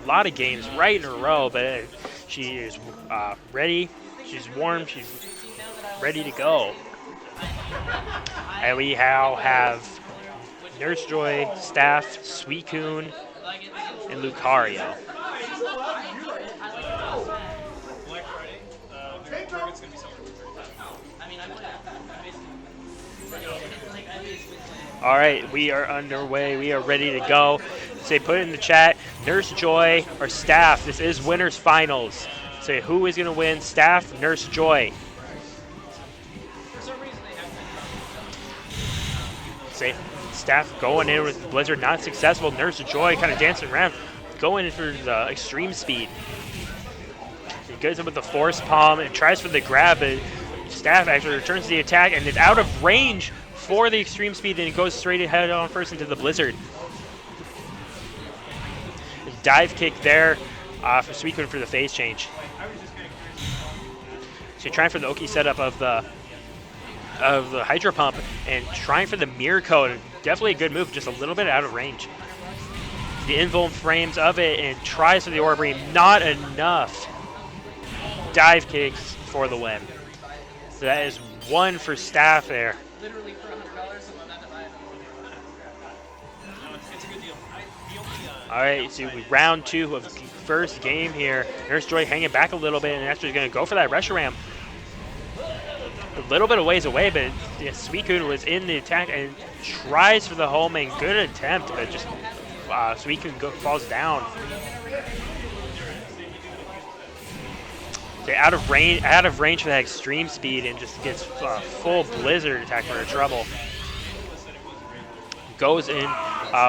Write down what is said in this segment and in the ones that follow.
lot of games right in a row, but she is ready. She's warm. She's ready to go. And we now have Nurse Joy, Staphf, Suicune, and Lucario. All right, we are underway. We are ready to go. Say, put it in the chat, Nurse Joy or Staphf. This is winners finals. Say, who is going to win, Staphf, Nurse Joy? Say, Staphf going in with Blizzard, not successful. Nurse Joy kind of dancing around, going in for the extreme speed. He goes in with the force palm and tries for the grab, but Staphf actually returns to the attack and is out of range for the extreme speed, and it goes straight ahead on first into the Blizzard. Dive kick there for Suicune for the phase change. So trying for the Oki setup of the Hydro Pump and trying for the Mirror Code. Definitely a good move, just a little bit out of range. The invuln frames of it and tries for the Orb Beam, not enough. Dive kicks for the win. So that is one for Staphf there. Literally for $100, someone had to buy it. It's a good deal. All right, so round two of the first game here. Nurse Joy hanging back a little bit and actually going to go for that Reshiram. A little bit of ways away, but Suicune was in the attack and tries for the homing. Good attempt, but just Suicune falls down. So out of range for that extreme speed and just gets full Blizzard attack for trouble. Goes in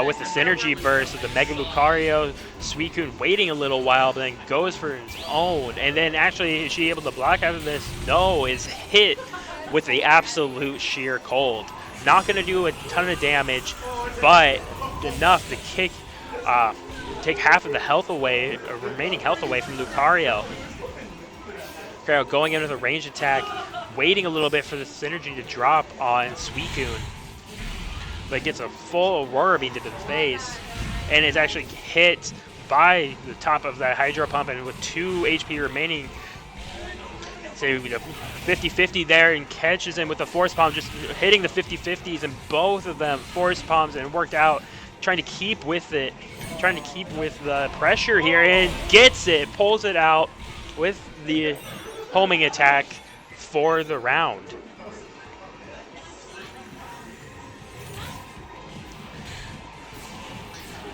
with the synergy burst with the Mega Lucario. Suicune waiting a little while, but then goes for his own. And then actually, is she able to block out of this? No, is hit with the absolute sheer cold. Not going to do a ton of damage, but enough to kick, take half of the health away, or remaining health away from Lucario. Lucario going into the range attack, waiting a little bit for the synergy to drop on Suicune. But gets a full Aurora Beam to the face, and is actually hit by the top of that Hydro Pump, and with 2 HP remaining, so 50-50 there, and catches him with the Force Palm, just hitting the 50-50s, and both of them Force Palms, and worked out, trying to keep with it, trying to keep with the pressure here, and gets it, pulls it out with the homing attack for the round.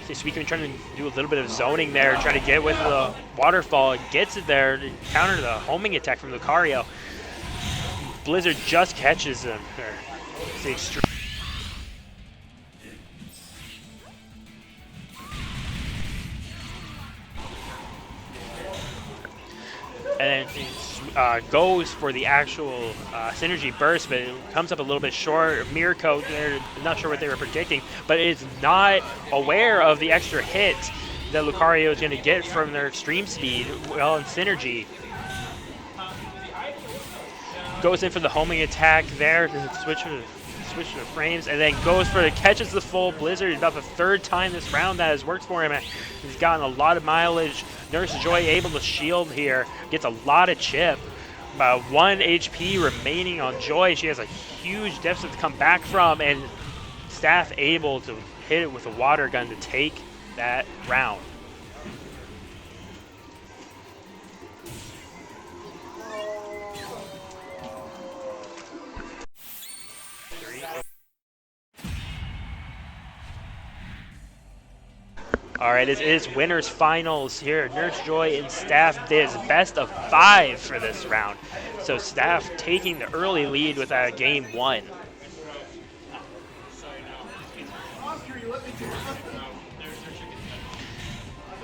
Suicune trying to do a little bit of zoning there, trying to get with the waterfall, gets it there to counter the homing attack from Lucario. Blizzard just catches him. It's the extreme. And then goes for the actual synergy burst, but it comes up a little bit short. Mirror Code, they're not sure what they were predicting, but it's not aware of the extra hit that Lucario is going to get from their extreme speed well in synergy. Goes in for the homing attack there to switch the frames, and then goes for it, catches the full Blizzard. About the third time this round that has worked for him. He's gotten a lot of mileage. Nurse Joy able to shield here, gets a lot of chip. About 1 HP remaining on Joy. She has a huge deficit to come back from, and Staphf able to hit it with a water gun to take that round. All right, this is winners finals here. Nurse Joy and Staphf did best of 5 for this round. So Staphf taking the early lead with game 1.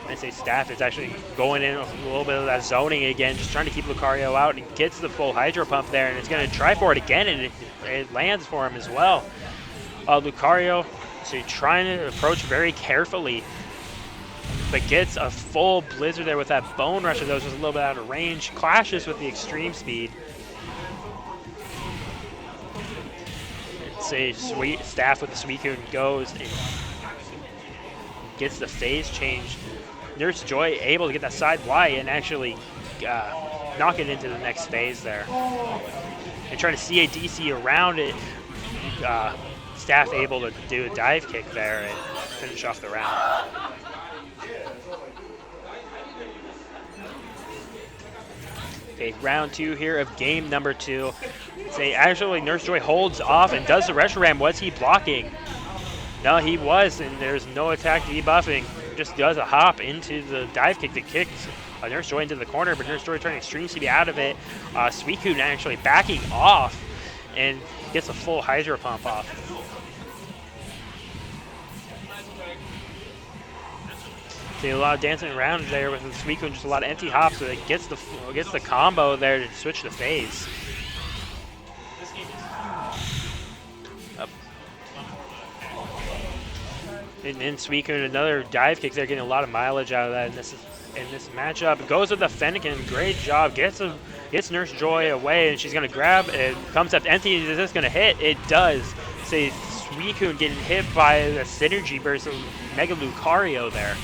I say Staphf is actually going in with a little bit of that zoning again, just trying to keep Lucario out, and gets the full Hydro Pump there, and it's going to try for it again, and it lands for him as well. Lucario, so trying to approach very carefully, but gets a full Blizzard there with that Bone Rush of those, was a little bit out of range, clashes with the extreme speed. It's a sweet Staphf with the Suicune goes and gets the phase change Nurse Joy able to get that side Y and actually knock it into the next phase there. And trying to CADC around it. Staphf able to do a dive kick there and finish off the round. Okay, round 2 here of game number 2. Say actually Nurse Joy holds off and does the Reshiram. Was he blocking? No, he was, and there's no attack debuffing. Just does a hop into the dive kick that kicks Nurse Joy into the corner, but Nurse Joy trying extreme CB out of it. Suicune actually backing off and gets a full Hydro Pump off. See a lot of dancing around there with the Suicune, just a lot of empty hops, so it gets the combo there to switch the phase. And then Suicune, another dive kick there, getting a lot of mileage out of that in this matchup. Goes with the Fennekin, great job, gets Nurse Joy away, and she's gonna grab it, comes up empty, is this gonna hit? It does. See Suicune getting hit by the synergy burst of Mega Lucario there.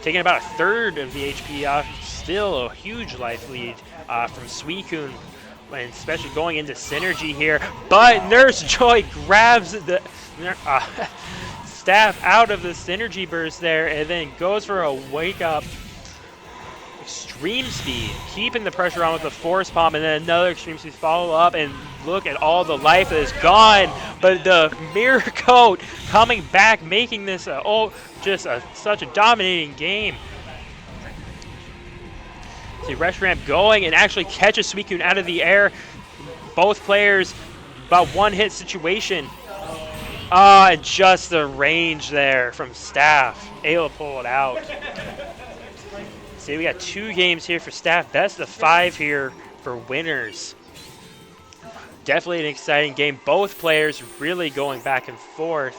Taking about a third of the HP off, still a huge life lead from Suicune, and especially going into synergy here. But Nurse Joy grabs the Staphf out of the synergy burst there, and then goes for a wake up extreme speed, keeping the pressure on with the force palm, and then another extreme speed follow up, and look at all the life that is gone. But the Mirror Coat coming back, making this such a dominating game. See Reshiram going and actually catches Suicune out of the air. Both players about one hit situation. And just the range there from Staphf, able to pull it out. See, we got 2 games here for Staphf. Best of 5 here for winners. Definitely an exciting game. Both players really going back and forth.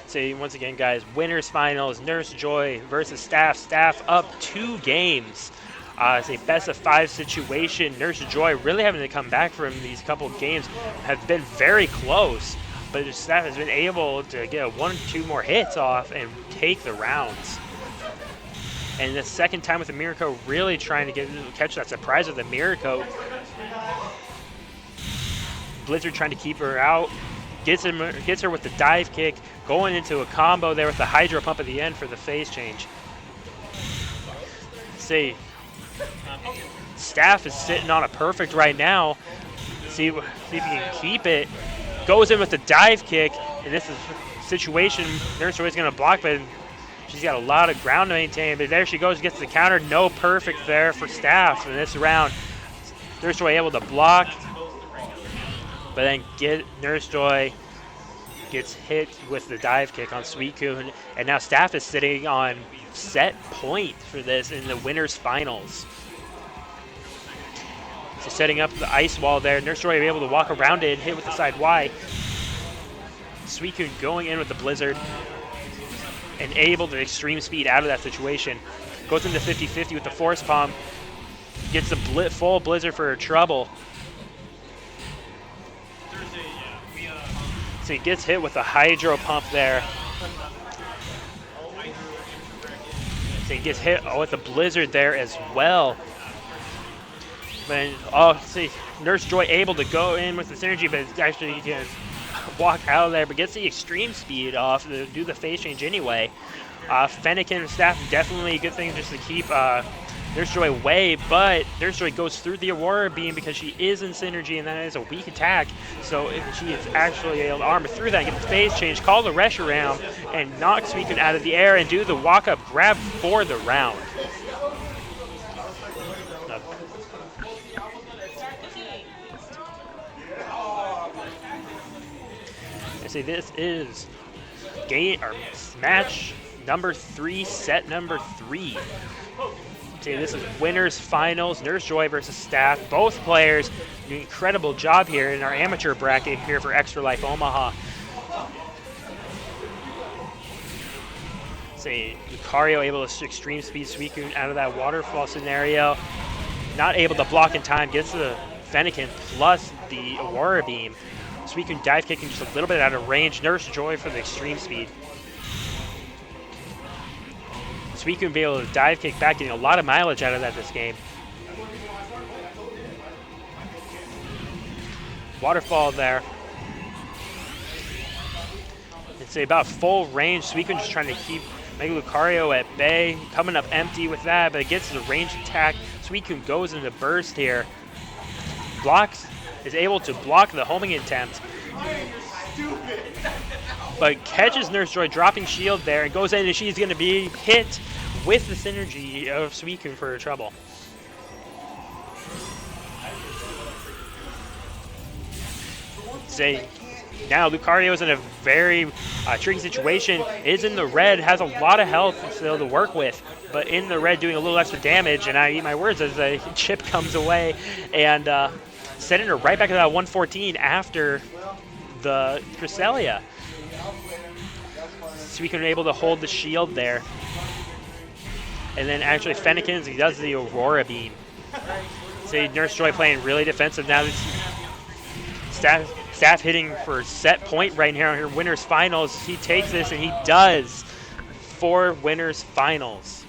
So once again, guys, winners finals, Nurse Joy versus Staphf. Staphf up 2 games. It's a best of 5 situation. Nurse Joy really having to come back from these couple games, have been very close, but Staphf has been able to get 1 or 2 more hits off and take the rounds. And the second time with the Mirror Coat, really trying to catch that surprise with the Mirror Coat. Blizzard trying to keep her out. Gets her with the dive kick, going into a combo there with the Hydro Pump at the end for the phase change. See, Staphf is sitting on a perfect right now. See if he can keep it. Goes in with the dive kick, and this is a situation Nurse Joy is going to block, but she's got a lot of ground to maintain. But there she goes, gets the counter. No perfect there for Staphf in this round. Nurse Joy able to block. But then Nurse Joy gets hit with the dive kick on Suicune, and now Staphf is sitting on set point for this in the winners finals. So setting up the ice wall there, Nurse Joy will be able to walk around it and hit with the side Y. Suicune going in with the Blizzard and able to extreme speed out of that situation. Goes into 50-50 with the Force Palm, gets the full Blizzard for her trouble. So he gets hit with a Hydro Pump there. So he gets hit with a Blizzard there as well. But see, Nurse Joy able to go in with the synergy, but actually he can walk out of there, but gets the extreme speed off to do the phase change anyway. Fennekin and Staphf, definitely a good thing just to keep Nurse Joy away, but Nurse Joy goes through the Aurora Beam because she is in synergy, and that is a weak attack. So if she is actually able to armor through that and get the phase change, call the Reshiram, and knock Suicune out of the air and do the walk-up grab for the round. I say this is match number 3, set number 3. See, this is winners finals, Nurse Joy versus Staphf. Both players do an incredible job here in our amateur bracket here for Extra Life Omaha. Say Lucario able to extreme speed Suicune out of that waterfall scenario. Not able to block in time, gets the Fennekin plus the Aurora Beam. Suicune dive kicking just a little bit out of range. Nurse Joy for the extreme speed. Suicune be able to dive kick back, getting a lot of mileage out of that this game. Waterfall there. It's about full range. Suicune just trying to keep Mega Lucario at bay. Coming up empty with that, but it gets the ranged attack. Suicune goes into burst here. Blocks, is able to block the homing attempt. But catches Nurse Joy dropping shield there and goes in, and she's going to be hit with the synergy of Suicune for her trouble. Say now Lucario is in a very tricky situation. Is in the red, has a lot of health still to work with, but in the red doing a little extra damage. And I eat my words as a chip comes away and sending her right back to that 114 after the Cresselia. Suicune able to hold the shield there. And then actually Fennekin, he does the Aurora Beam. See, Nurse Joy playing really defensive now. Staphf hitting for set point right here on her winners finals. He takes this and he does for winners finals.